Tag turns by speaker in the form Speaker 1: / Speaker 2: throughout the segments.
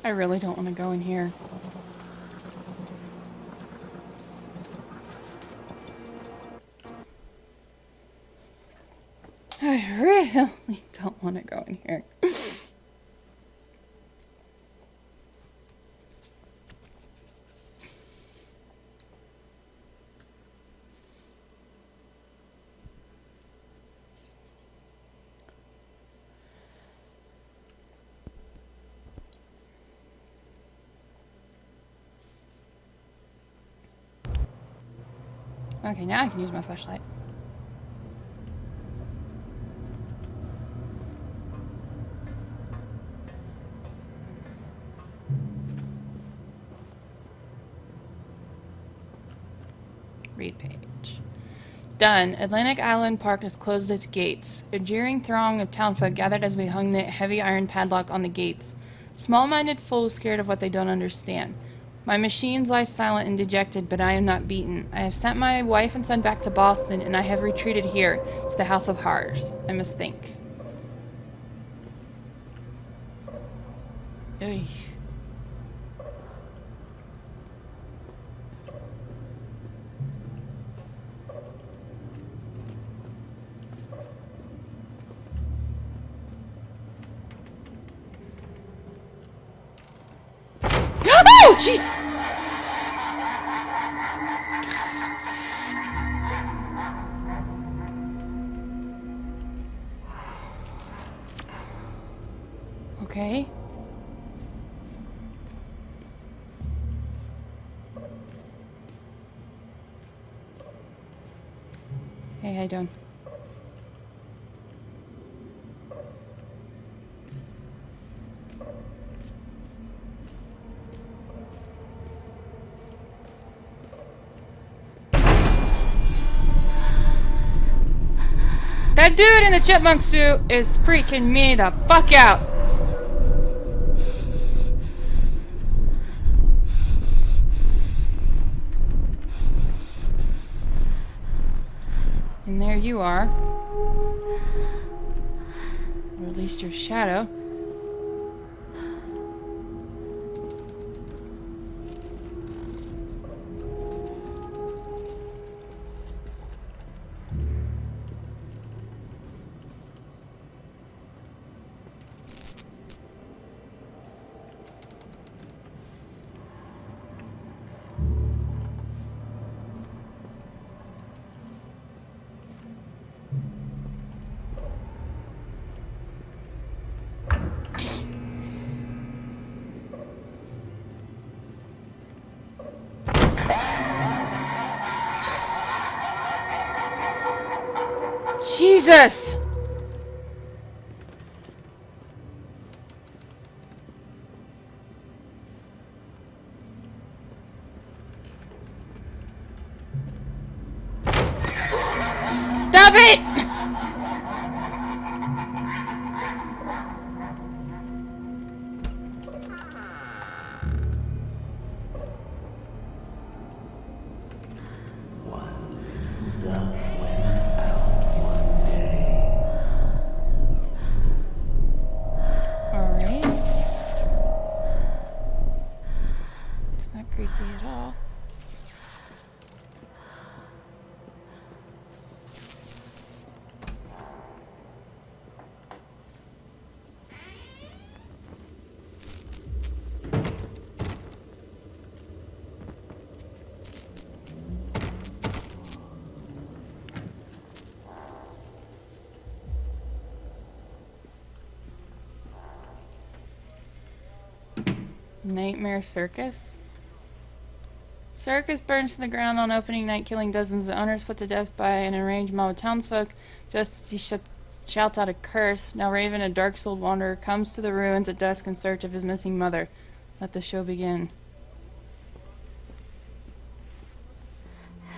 Speaker 1: I really don't want to go in here. I really don't want to go in here. Okay, now I can use my flashlight. Read page. Done. Atlantic Island Park has closed its gates. A jeering throng of townfolk gathered as we hung the heavy iron padlock on the gates. Small-minded fools scared of what they don't understand. My machines lie silent and dejected, but I am not beaten. I have sent my wife and son back to Boston, and I have retreated here, to the House of Horrors. I must think. Ugh. Oh, jeez! Okay. Hey, how you doing? That dude in the chipmunk suit is freaking me the fuck out. And there you are. Or at least your shadow. Jesus! Stop it! Alright. It's not creepy at all. Nightmare Circus? Circus burns to the ground on opening night, killing dozens of owners put to death by an enraged mob of townsfolk just as he shouts out a curse. Now Raven, a dark-souled wanderer, comes to the ruins at dusk in search of his missing mother. Let the show begin.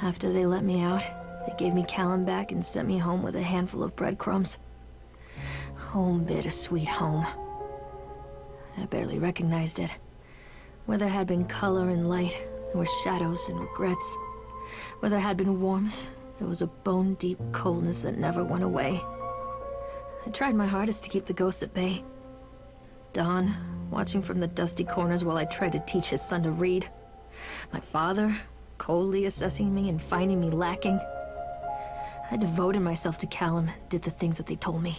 Speaker 2: After they let me out, they gave me Callum back and sent me home with a handful of breadcrumbs. Home, bittersweet home. I barely recognized it. Where there had been color and light, there were shadows and regrets. Where there had been warmth, there was a bone-deep coldness that never went away. I tried my hardest to keep the ghosts at bay. Dawn, watching from the dusty corners while I tried to teach his son to read. My father, coldly assessing me and finding me lacking. I devoted myself to Callum, did the things that they told me.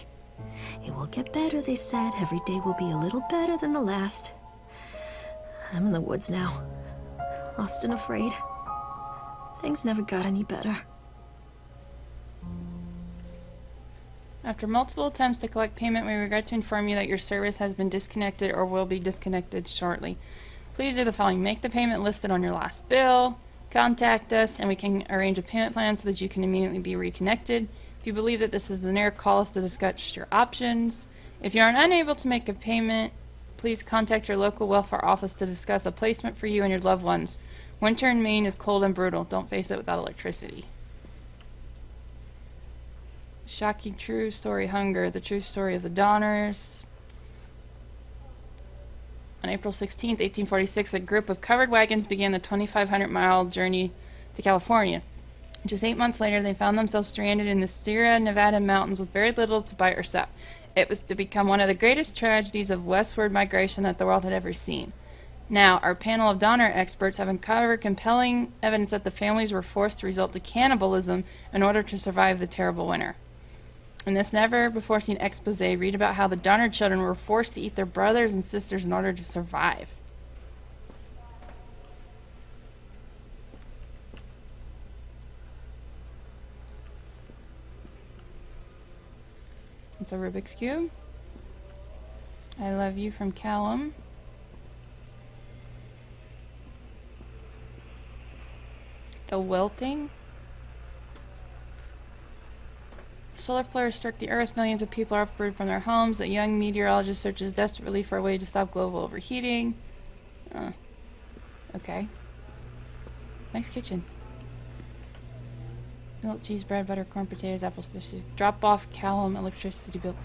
Speaker 2: It will get better, they said. Every day will be a little better than the last. I'm in the woods now, lost and afraid. Things never got any better.
Speaker 1: After multiple attempts to collect payment, we regret to inform you that your service has been disconnected or will be disconnected shortly. Please do the following. Make the payment listed on your last bill. Contact us and we can arrange a payment plan so that you can immediately be reconnected. If you believe that this is an error, call us to discuss your options. If you are unable to make a payment, please contact your local welfare office to discuss a placement for you and your loved ones. Winter in Maine is cold and brutal. Don't face it without electricity. Shocking true story hunger. The true story of the Donners. On April 16th, 1846, a group of covered wagons began the 2,500-mile journey to California. Just 8 months later, they found themselves stranded in the Sierra Nevada mountains with very little to buy or sell. It was to become one of the greatest tragedies of westward migration that the world had ever seen. Now, our panel of Donner experts have uncovered compelling evidence that the families were forced to resort to cannibalism in order to survive the terrible winter. In this never-before-seen expose, read about how the Donner children were forced to eat their brothers and sisters in order to survive. It's a Rubik's Cube. I love you from Callum. The wilting. Solar flares struck the Earth. Millions of people are uprooted from their homes. A young meteorologist searches desperately for a way to stop global overheating. Okay. Nice kitchen. Milk, cheese, bread, butter, corn, potatoes, apples, fish. Drop off Callum electricity bill.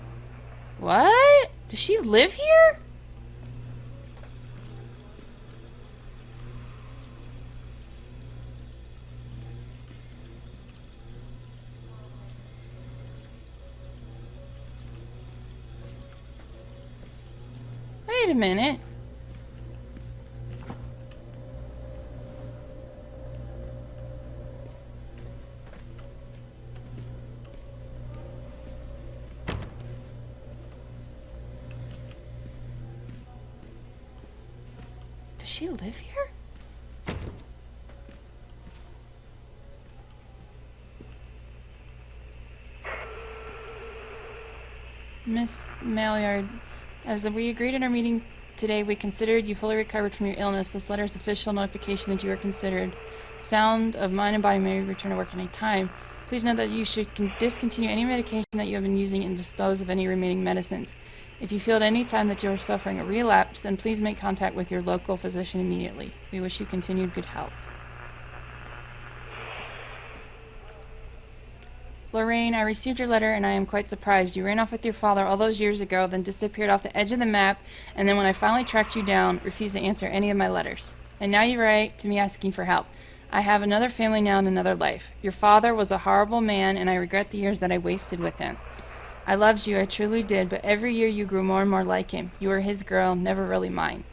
Speaker 1: What? Does she live here? Wait a minute. Does she live here? Miss Maillard, as we agreed in our meeting today, we considered you fully recovered from your illness. This letter is official notification that you are considered sound of mind and body, may return to work any time. Please note that you should discontinue any medication that you have been using and dispose of any remaining medicines. If you feel at any time that you are suffering a relapse, then please make contact with your local physician immediately. We wish you continued good health. Lorraine, I received your letter and I am quite surprised. You ran off with your father all those years ago, then disappeared off the edge of the map, and then when I finally tracked you down, refused to answer any of my letters. And now you write to me asking for help. I have another family now and another life. Your father was a horrible man, and I regret the years that I wasted with him. I loved you, I truly did, but every year you grew more and more like him. You were his girl, never really mine.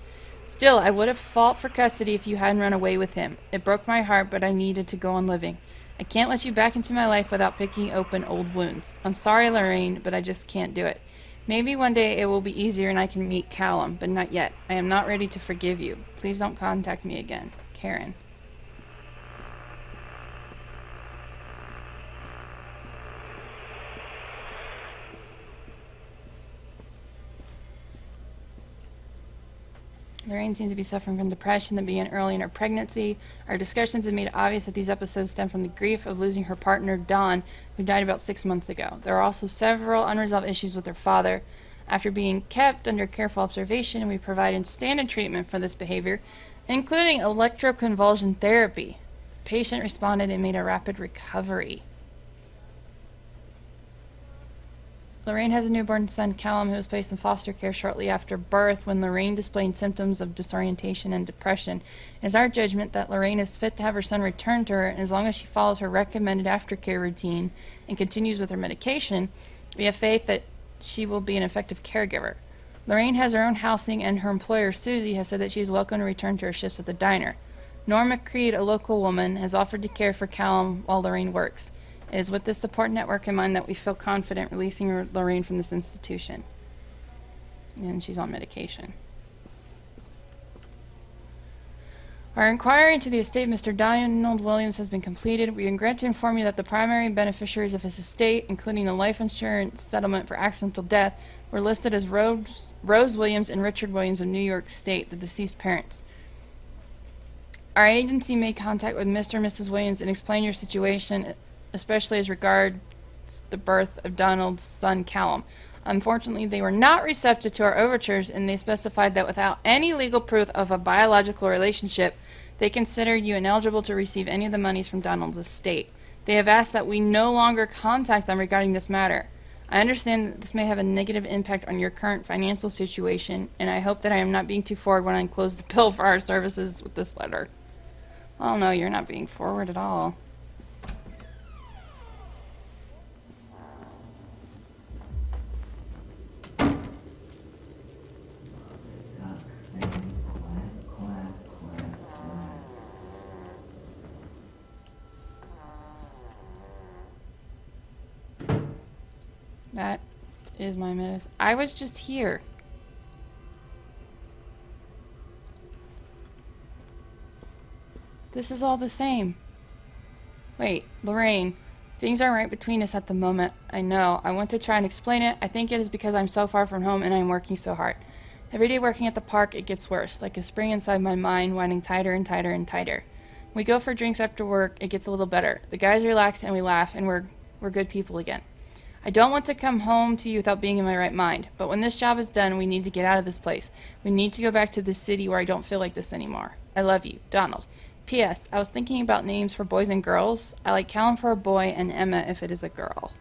Speaker 1: Still, I would have fought for custody if you hadn't run away with him. It broke my heart, but I needed to go on living. I can't let you back into my life without picking open old wounds. I'm sorry, Lorraine, but I just can't do it. Maybe one day it will be easier and I can meet Callum, but not yet. I am not ready to forgive you. Please don't contact me again. Karen. Lorraine seems to be suffering from depression that began early in her pregnancy. Our discussions have made it obvious that these episodes stem from the grief of losing her partner, Dawn, who died about 6 months ago. There are also several unresolved issues with her father. After being kept under careful observation, we provided standard treatment for this behavior, including electroconvulsion therapy. The patient responded and made a rapid recovery. Lorraine has a newborn son, Callum, who was placed in foster care shortly after birth when Lorraine displayed symptoms of disorientation and depression. It is our judgment that Lorraine is fit to have her son returned to her, and as long as she follows her recommended aftercare routine and continues with her medication, we have faith that she will be an effective caregiver. Lorraine has her own housing, and her employer, Susie, has said that she is welcome to return to her shifts at the diner. Norma Creed, a local woman, has offered to care for Callum while Lorraine works. It is with this support network in mind that we feel confident releasing Lorraine from this institution. And she's on medication. Our inquiry into the estate of Mr. Donald Williams has been completed. We regret to inform you that the primary beneficiaries of his estate, including a life insurance settlement for accidental death, were listed as Rose Williams and Richard Williams of New York State, the deceased parents. Our agency made contact with Mr. and Mrs. Williams and explained your situation, especially as regards the birth of Donald's son, Callum. Unfortunately, they were not receptive to our overtures, and they specified that without any legal proof of a biological relationship, they considered you ineligible to receive any of the monies from Donald's estate. They have asked that we no longer contact them regarding this matter. I understand that this may have a negative impact on your current financial situation, and I hope that I am not being too forward when I enclose the bill for our services with this letter. Oh no, you're not being forward at all. That is my medicine. I was just here. This is all the same. Wait, Lorraine. Things aren't right between us at the moment. I know. I want to try and explain it. I think it is because I'm so far from home and I'm working so hard. Every day working at the park, it gets worse, like a spring inside my mind winding tighter and tighter and tighter. We go for drinks after work, it gets a little better. The guys relax and we laugh, and we're good people again. I don't want to come home to you without being in my right mind, but when this job is done, we need to get out of this place. We need to go back to this city where I don't feel like this anymore. I love you, Donald. P.S. I was thinking about names for boys and girls. I like Callum for a boy and Emma if it is a girl.